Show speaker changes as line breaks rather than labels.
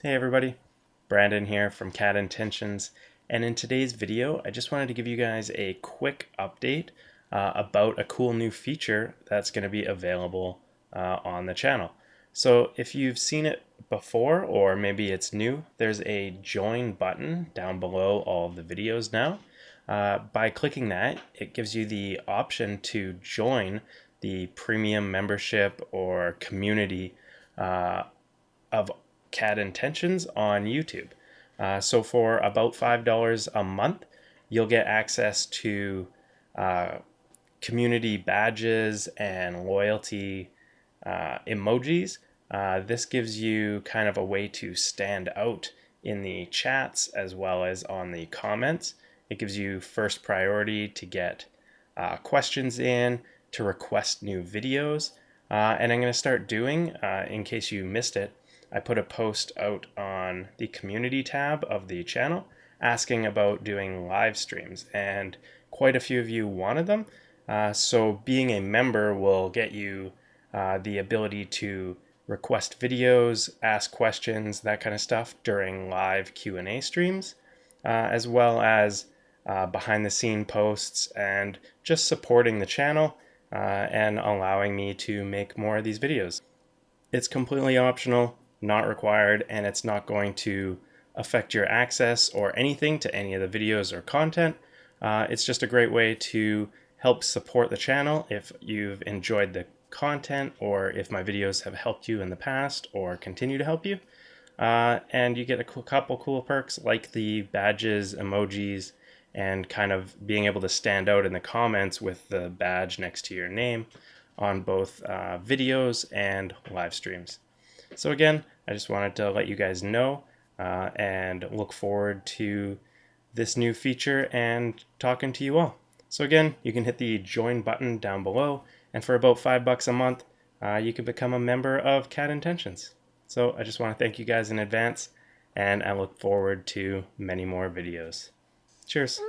Hey everybody, Brandon here from CAD Intentions, and in today's video I just wanted to give you guys a quick update about a cool new feature that's going to be available on the channel. So if you've seen it before or maybe it's new, there's a join button down below all of the videos now. By clicking that, it gives you the option to join the premium membership or community of CAD Intentions on YouTube. So for about $5 a month, you'll get access to uh, community badges and loyalty emojis. This gives you kind of a way to stand out in the chats as well as on the comments. It gives you first priority to get questions to request new videos. And I'm going to start doing, in case you missed it, I put a post out on the community tab of the channel asking about doing live streams, and quite a few of you wanted them. So being a member will get you the ability to request videos, ask questions, that kind of stuff during live Q&A streams, as well as behind the scene posts and just supporting the channel and allowing me to make more of these videos. It's completely optional, not required, and it's not going to affect your access or anything to any of the videos or content. It's just a great way to help support the channel if you've enjoyed the content or if my videos have helped you in the past or continue to help you. And you get a couple cool perks like the badges, emojis, and kind of being able to stand out in the comments with the badge next to your name on both videos and live streams. So again, I just wanted to let you guys know and look forward to this new feature and talking to you all. So again, you can hit the join button down below, and for about $5 a month, you can become a member of CAD Intentions. So I just want to thank you guys in advance, and I look forward to many more videos. Cheers.